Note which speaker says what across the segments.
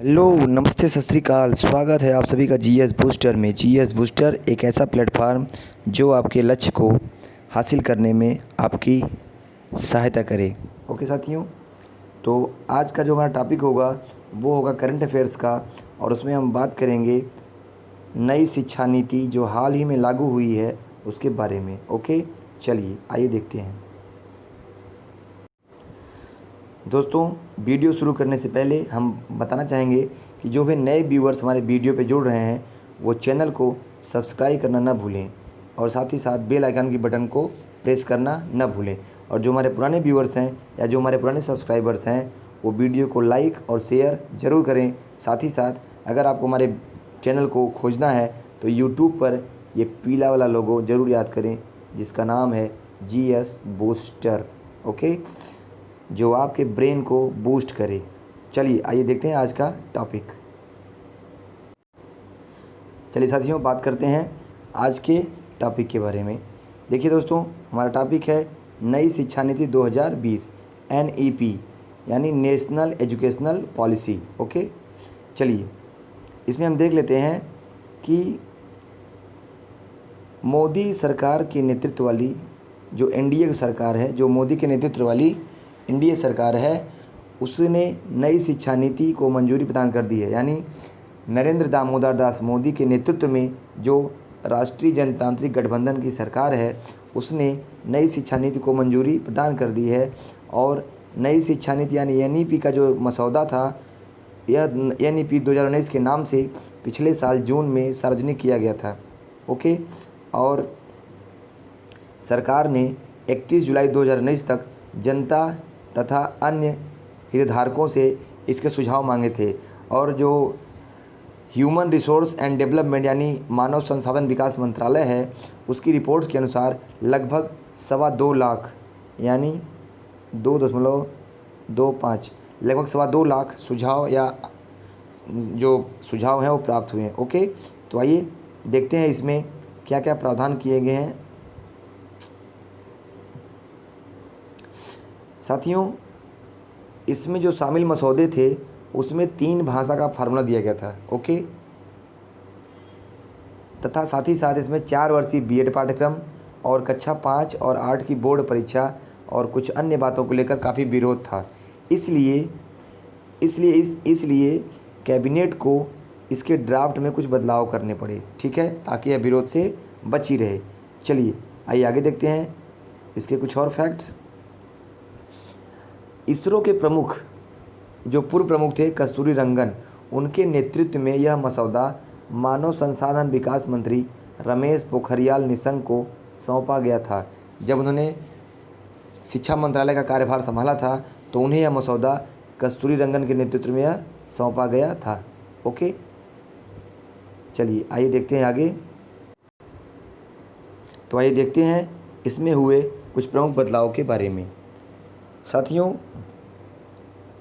Speaker 1: Hello, नमस्ते, सत श्री अकाल। स्वागत है आप सभी का जीएस बूस्टर में। जीएस बूस्टर एक ऐसा प्लेटफार्म जो आपके लक्ष्य को हासिल करने में आपकी सहायता करे। ओके साथियों, तो आज का जो हमारा टॉपिक होगा वो होगा करंट अफेयर्स का, और उसमें हम बात करेंगे नई शिक्षा नीति जो हाल ही में लागू हुई है उसके बारे में। ओके, चलिए आइए देखते हैं। दोस्तों, वीडियो शुरू करने से पहले हम बताना चाहेंगे कि जो भी नए व्यूअर्स हमारे वीडियो पे जुड़ रहे हैं वो चैनल को सब्सक्राइब करना ना भूलें, और साथ ही साथ बेल आइकन की बटन को प्रेस करना ना भूलें। और जो हमारे पुराने व्यूअर्स हैं या जो हमारे पुराने सब्सक्राइबर्स हैं वो वीडियो को लाइक और शेयर ज़रूर करें। साथ ही साथ अगर आपको हमारे चैनल को खोजना है तो यूट्यूब पर ये पीला वाला लोगो ज़रूर याद करें जिसका नाम है जीएस बूस्टर। ओके, जो आपके ब्रेन को बूस्ट करे। चलिए आइए देखते हैं आज का टॉपिक। चलिए साथियों, बात करते हैं आज के टॉपिक के बारे में। देखिए दोस्तों, हमारा टॉपिक है नई शिक्षा नीति 2020 NEP यानी नेशनल एजुकेशनल पॉलिसी। ओके, चलिए इसमें हम देख लेते हैं कि मोदी सरकार के नेतृत्व वाली जो एनडीए सरकार है, जो मोदी के नेतृत्व वाली एनडीए सरकार है, उसने नई शिक्षा नीति को मंजूरी प्रदान कर दी है। यानी नरेंद्र दामोदर दास मोदी के नेतृत्व में जो राष्ट्रीय जनतांत्रिक गठबंधन की सरकार है उसने नई शिक्षा नीति को मंजूरी प्रदान कर दी है। और नई शिक्षा नीति यानी एनईपी का जो मसौदा था, यह एनईपी 2019 के नाम से पिछले साल जून में सार्वजनिक किया गया था। ओके, और सरकार ने 31 जुलाई 2019 तक जनता तथा अन्य हितधारकों से इसके सुझाव मांगे थे। और जो ह्यूमन रिसोर्स एंड डेवलपमेंट यानी मानव संसाधन विकास मंत्रालय है, उसकी रिपोर्ट के अनुसार लगभग 2.25 लाख यानी 2.25 लगभग 2.25 लाख सुझाव या जो सुझाव हैं वो प्राप्त हुए हैं। ओके, तो आइए देखते हैं इसमें क्या क्या प्रावधान किए गए हैं। साथियों, इसमें जो शामिल मसौदे थे उसमें 3 भाषा का फार्मूला दिया गया था। ओके, तथा साथ ही साथ इसमें 4 वर्षीय बीएड पाठ्यक्रम और कक्षा 5 और 8 की बोर्ड परीक्षा और कुछ अन्य बातों को लेकर काफ़ी विरोध था। इसलिए कैबिनेट को इसके ड्राफ्ट में कुछ बदलाव करने पड़े, ठीक है, ताकि यह विरोध से बची रहे। चलिए आइए आगे देखते हैं इसके कुछ और फैक्ट्स। इसरो के प्रमुख जो पूर्व प्रमुख थे कस्तूरी रंगन, उनके नेतृत्व में यह मसौदा मानव संसाधन विकास मंत्री रमेश पोखरियाल निशंक को सौंपा गया था। जब उन्होंने शिक्षा मंत्रालय का कार्यभार संभाला था तो उन्हें यह मसौदा कस्तूरी रंगन के नेतृत्व में यह सौंपा गया था। ओके, चलिए आइए देखते हैं आगे। तो आइए देखते हैं इसमें हुए कुछ प्रमुख बदलाव के बारे में। साथियों,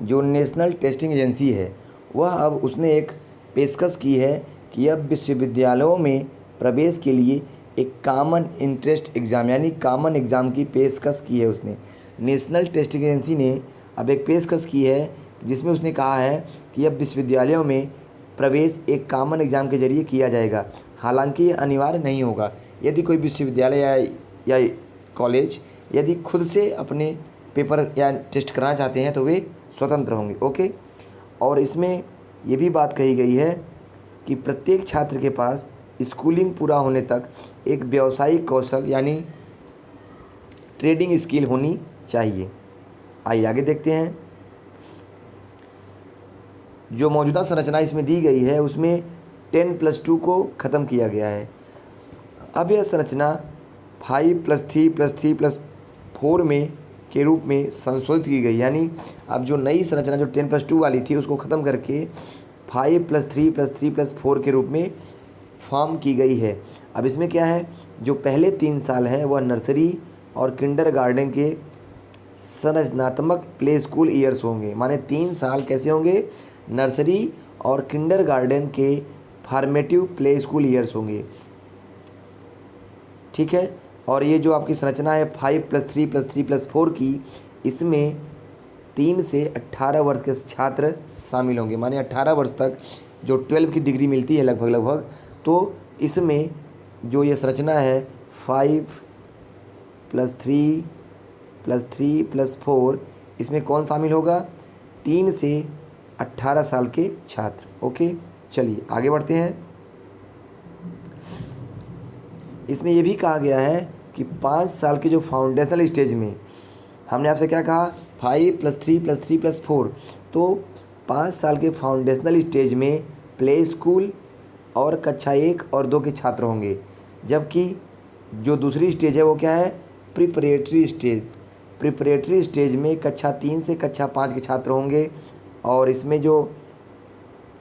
Speaker 1: जो नेशनल टेस्टिंग एजेंसी है वह अब उसने एक पेशकश की है कि अब विश्वविद्यालयों में प्रवेश के लिए एक कॉमन इंट्रेंस एग्ज़ाम यानी कॉमन एग्ज़ाम की पेशकश की है। उसने नेशनल टेस्टिंग एजेंसी ने अब एक पेशकश की है जिसमें उसने कहा है कि अब विश्वविद्यालयों में प्रवेश एक कॉमन एग्ज़ाम के जरिए किया जाएगा। हालांकि ये अनिवार्य नहीं होगा। यदि कोई विश्वविद्यालय या कॉलेज यदि खुद से अपने पेपर या टेस्ट कराना चाहते हैं तो वे स्वतंत्र होंगे। ओके, और इसमें ये भी बात कही गई है कि प्रत्येक छात्र के पास स्कूलिंग पूरा होने तक एक व्यावसायिक कौशल यानी ट्रेडिंग स्किल होनी चाहिए। आइए आगे देखते हैं। जो मौजूदा संरचना इसमें दी गई है उसमें 10+2 को ख़त्म किया गया है। अब यह संरचना 5+3+3+4 में के रूप में संशोधित की गई। यानी अब जो नई संरचना जो 10+2 वाली थी उसको ख़त्म करके 5+3+3+4 के रूप में फॉर्म की गई है। अब इसमें क्या है, जो पहले 3 साल हैं वह नर्सरी और किंडरगार्टन के संरचनात्मक प्ले स्कूल ईयर्स होंगे। माने 3 साल कैसे होंगे, नर्सरी और किंडरगार्टन के फॉर्मेटिव प्ले स्कूल ईयर्स होंगे, ठीक है। और ये जो आपकी संरचना है 5+3+3+4 की, इसमें 3 से 18 वर्ष के छात्र शामिल होंगे। माने 18 वर्ष तक जो 12 की डिग्री मिलती है लगभग, तो इसमें जो ये संरचना है 5 + 3 + 3 + 4, इसमें कौन शामिल होगा? 3 से 18 साल के छात्र। ओके, चलिए आगे बढ़ते हैं। इसमें ये भी कहा गया है कि 5 साल के जो फाउंडेशनल स्टेज में, हमने आपसे क्या कहा? 5 + 3 + 3 + 4, तो 5 साल के फाउंडेशनल स्टेज में प्ले स्कूल और कक्षा 1 और 2 के छात्र होंगे, जबकि जो दूसरी स्टेज है वो क्या है? Preparatory stage. प्रिपरेटरी स्टेज में कक्षा 3 से कक्षा 5 के छात्र होंगे, और इसमें जो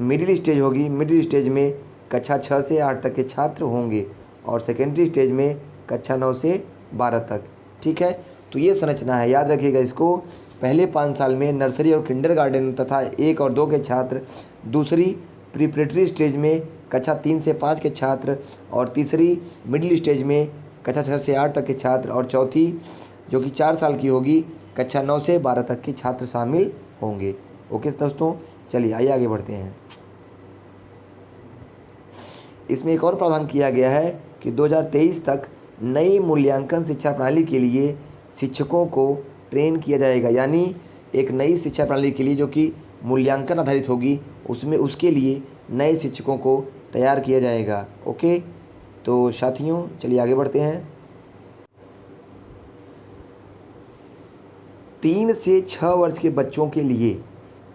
Speaker 1: मिडिल स्टेज होगी, मिडिल स्टेज में कक्षा 6 से 8 तक के छात्र होंगे, और सेकेंडरी स्टेज में कक्षा 9 से 12 तक। ठीक है, तो ये संरचना है, याद रखिएगा इसको। पहले 5 साल में नर्सरी और किंडरगार्टन तथा 1 और 2 के छात्र, दूसरी प्रिपरेटरी स्टेज में कक्षा 3 से 5 के छात्र, और तीसरी मिडिल स्टेज में कक्षा 6 से 8 तक के छात्र, और चौथी जो कि 4 साल की होगी, कक्षा 9 से 12 तक के छात्र शामिल होंगे। ओके दोस्तों, चलिए आइए आगे बढ़ते हैं। इसमें एक और प्रावधान किया गया है कि 2023 तक नई मूल्यांकन शिक्षा प्रणाली के लिए शिक्षकों को ट्रेन किया जाएगा। यानी एक नई शिक्षा प्रणाली के लिए जो कि मूल्यांकन आधारित होगी, उसमें उसके लिए नए शिक्षकों को तैयार किया जाएगा। ओके, तो साथियों चलिए आगे बढ़ते हैं। 3 से 6 वर्ष के बच्चों के लिए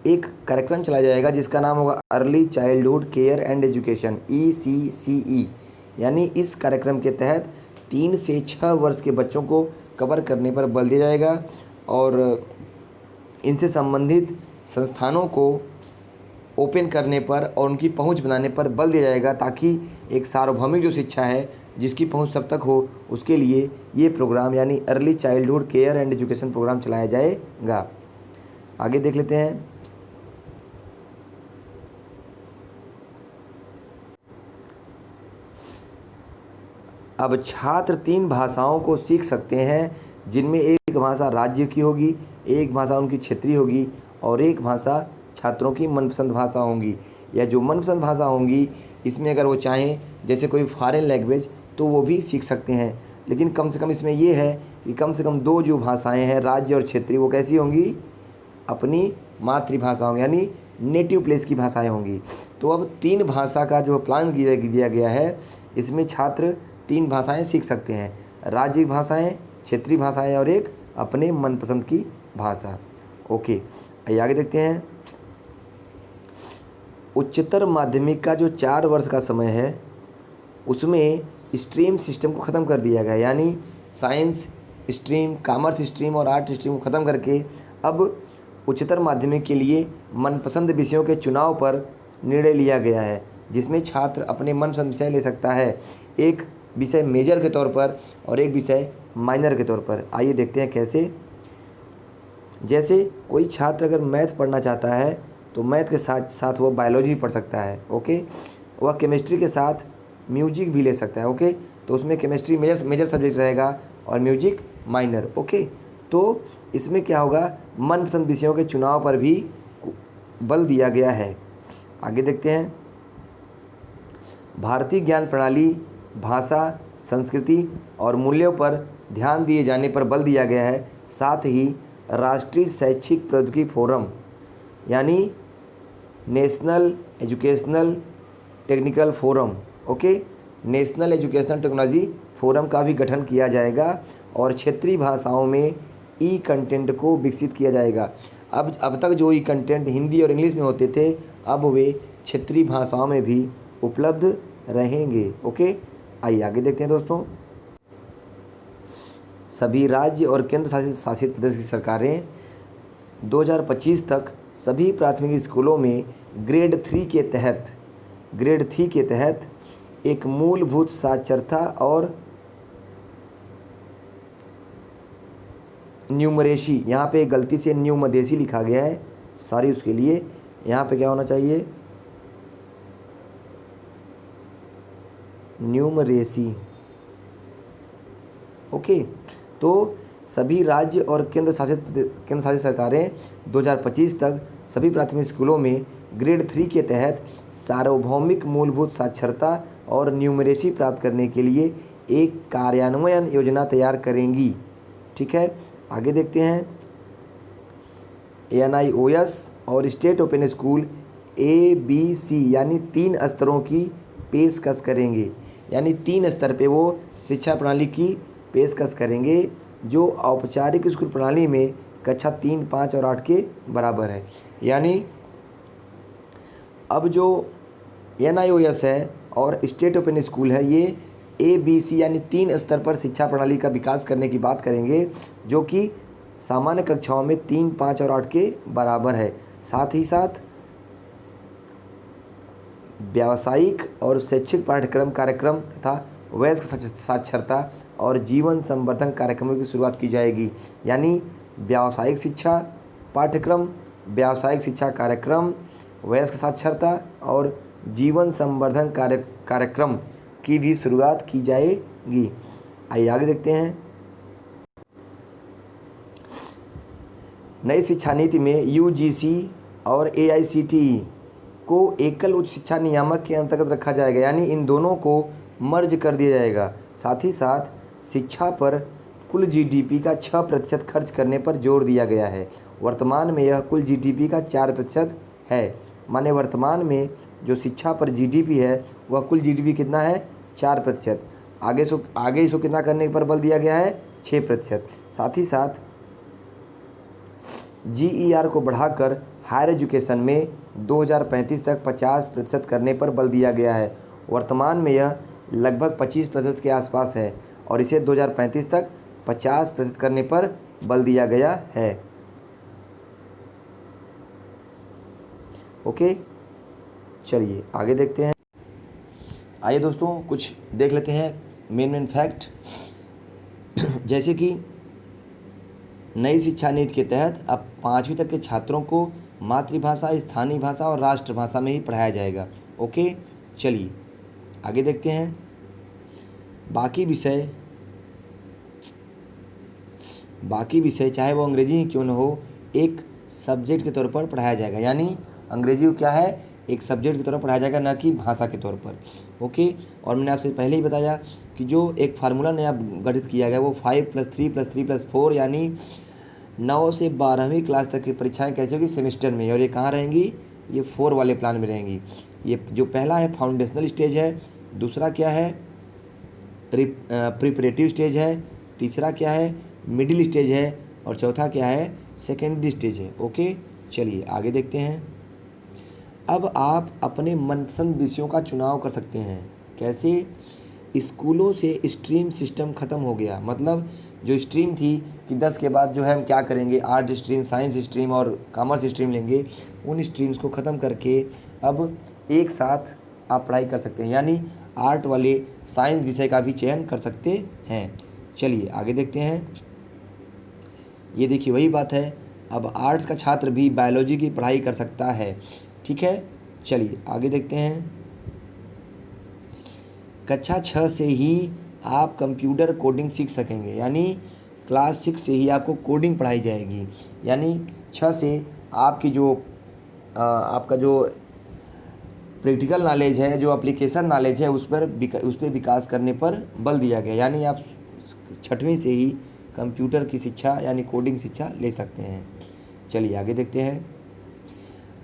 Speaker 1: एक कार्यक्रम चलाया जाएगा जिसका नाम होगा early childhood care and education, ECCE। यानी इस कार्यक्रम के तहत 3 से 6 वर्ष के बच्चों को कवर करने पर बल दिया जाएगा, और इनसे संबंधित संस्थानों को ओपन करने पर और उनकी पहुंच बनाने पर बल दिया जाएगा, ताकि एक सार्वभौमिक जो शिक्षा है जिसकी पहुंच सब तक हो, उसके लिए ये प्रोग्राम यानी early childhood care and education program चलाया जाएगा। आगे देख लेते हैं। अब छात्र 3 भाषाओं को सीख सकते हैं, जिनमें एक भाषा राज्य की होगी, एक भाषा उनकी क्षेत्रीय होगी, और एक भाषा छात्रों की मनपसंद भाषा होंगी। या जो मनपसंद भाषा होंगी, इसमें अगर वो चाहें जैसे कोई फॉरेन लैंग्वेज, तो वो भी सीख सकते हैं। लेकिन कम से कम इसमें ये है कि कम से कम 2 जो भाषाएं हैं राज्य और क्षेत्रीय, वो कैसी होंगी? अपनी मातृभाषा होंगी, यानी नेटिव प्लेस की भाषाएं होंगी। तो अब 3 भाषा का जो प्लान दिया गया है, इसमें छात्र 3 भाषाएं सीख सकते हैं, राज्य भाषाएं, क्षेत्रीय भाषाएं, और एक अपने मनपसंद की भाषा। ओके, आइए आगे देखते हैं। उच्चतर माध्यमिक का जो 4 वर्ष का समय है, उसमें स्ट्रीम सिस्टम को ख़त्म कर दिया गया। यानी साइंस स्ट्रीम, कॉमर्स स्ट्रीम और आर्ट स्ट्रीम को ख़त्म करके अब उच्चतर माध्यमिक के लिए मनपसंद विषयों के चुनाव पर निर्णय लिया गया है, जिसमें छात्र अपने मनपसंद विषय ले सकता है, एक विषय मेजर के तौर पर और एक विषय माइनर के तौर पर। आइए देखते हैं कैसे। जैसे कोई छात्र अगर मैथ पढ़ना चाहता है, तो मैथ के साथ साथ वो बायोलॉजी पढ़ सकता है। ओके, वह केमिस्ट्री के साथ म्यूजिक भी ले सकता है। ओके, तो उसमें केमिस्ट्री मेजर सब्जेक्ट रहेगा और म्यूजिक माइनर। ओके, तो इसमें क्या होगा? मनपसंद विषयों के चुनाव पर भी बल दिया गया है। आगे देखते हैं। भारतीय ज्ञान प्रणाली, भाषा, संस्कृति और मूल्यों पर ध्यान दिए जाने पर बल दिया गया है। साथ ही राष्ट्रीय शैक्षिक प्रौद्योगिकी फोरम यानी national educational technical forum, okay, national educational technology forum का भी गठन किया जाएगा, और क्षेत्रीय भाषाओं में ई कंटेंट को विकसित किया जाएगा। अब तक जो ई कंटेंट हिंदी और इंग्लिश में होते थे, अब वे क्षेत्रीय भाषाओं में भी उपलब्ध रहेंगे। ओके, आइए आगे देखते हैं दोस्तों। सभी राज्य और केंद्र शासित प्रदेश की सरकारें 2025 तक सभी प्राथमिक स्कूलों में ग्रेड 3 के तहत एक मूलभूत साक्षरता और न्यूमरेसी, यहाँ पे गलती से न्यूमदेसी लिखा गया है, सॉरी उसके लिए। यहाँ पे क्या होना चाहिए? न्यूमरेसी। ओके, तो सभी राज्य और केंद्र शासित सरकारें 2025 तक सभी प्राथमिक स्कूलों में ग्रेड 3 के तहत सार्वभौमिक मूलभूत साक्षरता और न्यूमरेसी प्राप्त करने के लिए एक कार्यान्वयन योजना तैयार करेंगी। ठीक है, आगे देखते हैं। NIOS और स्टेट ओपन स्कूल ABC यानी 3 स्तरों की पेशकश करेंगे, यानी 3 स्तर पे वो शिक्षा प्रणाली की पेशकश करेंगे जो औपचारिक स्कूल प्रणाली में कक्षा 3, 5 और 8 के बराबर है। यानी अब जो NIOS है और स्टेट ओपन स्कूल है, ये ABC यानी 3 स्तर पर शिक्षा प्रणाली का विकास करने की बात करेंगे जो कि सामान्य कक्षाओं में 3, 5 और 8 के बराबर है। साथ ही साथ व्यावसायिक और शैक्षिक पाठ्यक्रम कार्यक्रम तथा वयस्क साक्षरता और जीवन संवर्धन कार्यक्रमों की शुरुआत की जाएगी। यानी व्यावसायिक शिक्षा पाठ्यक्रम, व्यावसायिक शिक्षा कार्यक्रम, वयस्क साक्षरता और जीवन संवर्धन कार्यक्रम की भी शुरुआत की जाएगी। आइए आगे देखते हैं। नई शिक्षा नीति में UGC और AICTE को एकल उच्च शिक्षा नियामक के अंतर्गत रखा जाएगा, यानी इन दोनों को मर्ज कर दिया जाएगा। साथ ही साथ शिक्षा पर कुल GDP का 6% खर्च करने पर जोर दिया गया है। वर्तमान में यह कुल GDP का 4% है। माने वर्तमान में जो शिक्षा पर GDP है वह कुल GDP कितना है? 4%। आगे इसको कितना करने पर बल दिया गया है? 6%। साथ ही साथ GER को बढ़ाकर हायर एजुकेशन में 2035 तक 50% करने पर बल दिया गया है। वर्तमान में यह लगभग 25% के आसपास है और इसे 2035 तक 50% करने पर बल दिया गया है। ओके, चलिए आगे देखते हैं। आइए दोस्तों कुछ देख लेते हैं मेन फैक्ट। जैसे कि नई शिक्षा नीति के तहत अब 5वीं तक के छात्रों को मातृभाषा, स्थानीय भाषा और राष्ट्रभाषा में ही पढ़ाया जाएगा। ओके, चलिए आगे देखते हैं। बाकी विषय चाहे वो अंग्रेजी ही क्यों न हो, एक सब्जेक्ट के तौर पर पढ़ाया जाएगा। यानी अंग्रेजी को क्या है? एक सब्जेक्ट की तरह पढ़ाया जाएगा, ना कि भाषा के तौर पर। ओके, और मैंने आपसे पहले ही बताया कि जो एक फार्मूला नया गठित किया गया वो 5+3+3+4 यानी 9 से 12वीं क्लास तक की परीक्षाएं कैसे होगी? सेमेस्टर में। और ये कहाँ रहेंगी? ये 4 वाले प्लान में रहेंगी। ये जो पहला है फाउंडेशनल स्टेज है, दूसरा क्या है? प्रिपरेटिव स्टेज है, तीसरा क्या है? मिडिल स्टेज है, और चौथा क्या है? सेकेंडरी स्टेज है। ओके, चलिए आगे देखते हैं। अब आप अपने मनपसंद विषयों का चुनाव कर सकते हैं। कैसे? स्कूलों से स्ट्रीम सिस्टम ख़त्म हो गया। मतलब जो स्ट्रीम थी कि 10 के बाद जो है हम क्या करेंगे, आर्ट स्ट्रीम, साइंस स्ट्रीम और कॉमर्स स्ट्रीम लेंगे, उन स्ट्रीम्स को ख़त्म करके अब एक साथ आप पढ़ाई कर सकते हैं। यानी आर्ट वाले साइंस विषय का भी चयन कर सकते हैं। चलिए आगे देखते हैं। ये देखिए वही बात है, अब आर्ट्स का छात्र भी बायोलॉजी की पढ़ाई कर सकता है। ठीक है, चलिए आगे देखते हैं। कक्षा 6 से ही आप कंप्यूटर कोडिंग सीख सकेंगे। यानी क्लास 6 से ही आपको कोडिंग पढ़ाई जाएगी। यानी 6 से आपकी जो आपका जो प्रैक्टिकल नॉलेज है, जो एप्लीकेशन नॉलेज है, उस पर विकास करने पर बल दिया गया। यानी आप 6वीं से ही कंप्यूटर की शिक्षा यानी कोडिंग शिक्षा ले सकते हैं। चलिए आगे देखते हैं।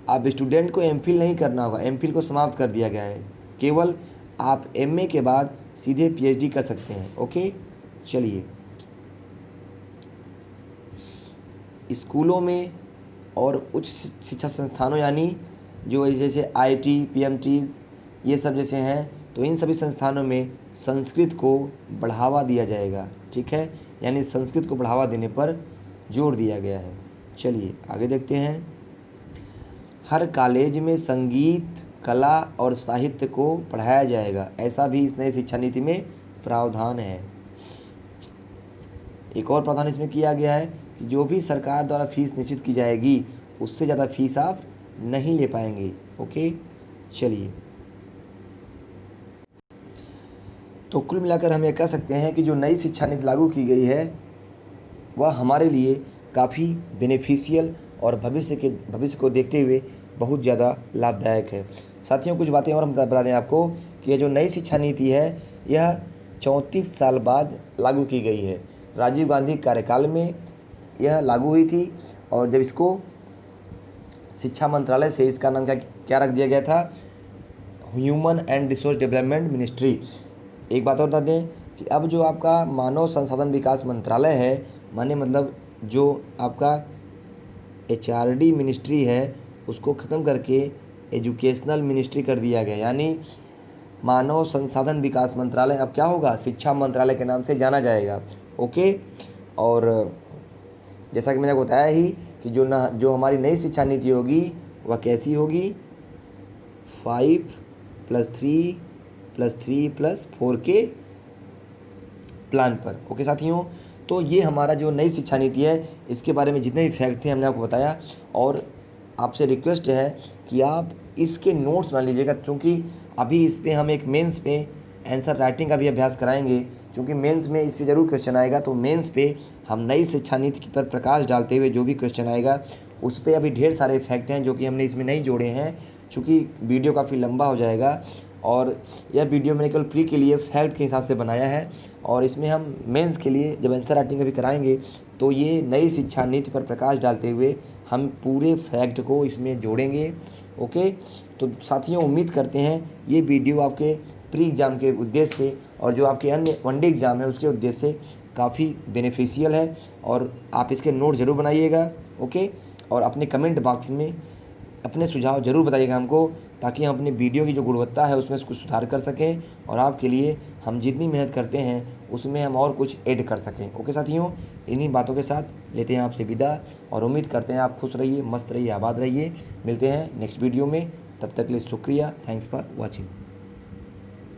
Speaker 1: आप स्टूडेंट को MPhil नहीं करना होगा, MPhil को समाप्त कर दिया गया है। केवल आप MA के बाद सीधे PhD कर सकते हैं। ओके, चलिए स्कूलों में और उच्च शिक्षा संस्थानों यानी जो जैसे IIT, PMTs ये सब जैसे हैं, तो इन सभी संस्थानों में संस्कृत को बढ़ावा दिया जाएगा। ठीक है, यानी संस्कृत को बढ़ावा देने पर जोर दिया गया है। चलिए आगे देखते हैं। हर कॉलेज में संगीत, कला और साहित्य को पढ़ाया जाएगा, ऐसा भी इस नई शिक्षा नीति में प्रावधान है। एक और प्रावधान इसमें किया गया है कि जो भी सरकार द्वारा फीस निश्चित की जाएगी उससे ज़्यादा फीस आप नहीं ले पाएंगे। ओके, चलिए तो कुल मिलाकर हम ये कह सकते हैं कि जो नई शिक्षा नीति लागू की गई है वह हमारे लिए काफ़ी बेनिफिशियल और भविष्य को देखते हुए बहुत ज़्यादा लाभदायक है। साथियों, कुछ बातें और हम बता दें आपको कि यह जो नई शिक्षा नीति है यह 34 साल बाद लागू की गई है। राजीव गांधी कार्यकाल में यह लागू हुई थी और जब इसको शिक्षा मंत्रालय से इसका नाम क्या रख दिया गया था, human and resource development ministry. एक बात और बता दें कि अब जो आपका मानव संसाधन विकास मंत्रालय है, मतलब जो आपका HRD मिनिस्ट्री है उसको ख़त्म करके एजुकेशनल मिनिस्ट्री कर दिया गया, यानी मानव संसाधन विकास मंत्रालय अब क्या होगा, शिक्षा मंत्रालय के नाम से जाना जाएगा। ओके, और जैसा कि मैंने आपको बताया ही कि जो हमारी नई शिक्षा नीति होगी वह कैसी होगी, 5+3+3+4 के प्लान पर। ओके साथियों, तो ये हमारा जो नई शिक्षा नीति है इसके बारे में जितने भी फैक्ट थे हमने आपको बताया, और आपसे रिक्वेस्ट है कि आप इसके नोट्स बना लीजिएगा, क्योंकि अभी इस पर हम एक मेंस पे आंसर राइटिंग का भी अभ्यास कराएंगे, क्योंकि मेंस में इससे ज़रूर क्वेश्चन आएगा। तो मेंस पे हम नई शिक्षा नीति पर प्रकाश डालते हुए जो भी क्वेश्चन आएगा उस पर अभी ढेर सारे फैक्ट हैं जो कि हमने इसमें नहीं जोड़े हैं, चूँकि वीडियो काफ़ी लंबा हो जाएगा और यह वीडियो मैंने केवल प्री के लिए फैक्ट के हिसाब से बनाया है, और इसमें हम मेंस के लिए जब आंसर राइटिंग कभी कराएंगे तो ये नई शिक्षा नीति पर प्रकाश डालते हुए हम पूरे फैक्ट को इसमें जोड़ेंगे। ओके, तो साथियों उम्मीद करते हैं ये वीडियो आपके प्री एग्ज़ाम के उद्देश्य से और जो आपके अन्य वनडे एग्ज़ाम है उसके उद्देश्य से काफ़ी बेनिफिशियल है, और आप इसके नोट ज़रूर बनाइएगा। ओके, और अपने कमेंट बॉक्स में अपने सुझाव ज़रूर बताइएगा हमको, ताकि हम अपने वीडियो की जो गुणवत्ता है उसमें कुछ सुधार कर सकें और आपके लिए हम जितनी मेहनत करते हैं उसमें हम और कुछ ऐड कर सकें। ओके साथियों, इन्हीं बातों के साथ लेते हैं आपसे विदा और उम्मीद करते हैं आप खुश रहिए, मस्त रहिए, आबाद रहिए। मिलते हैं नेक्स्ट वीडियो में, तब तक के लिए शुक्रिया। Thanks for watching.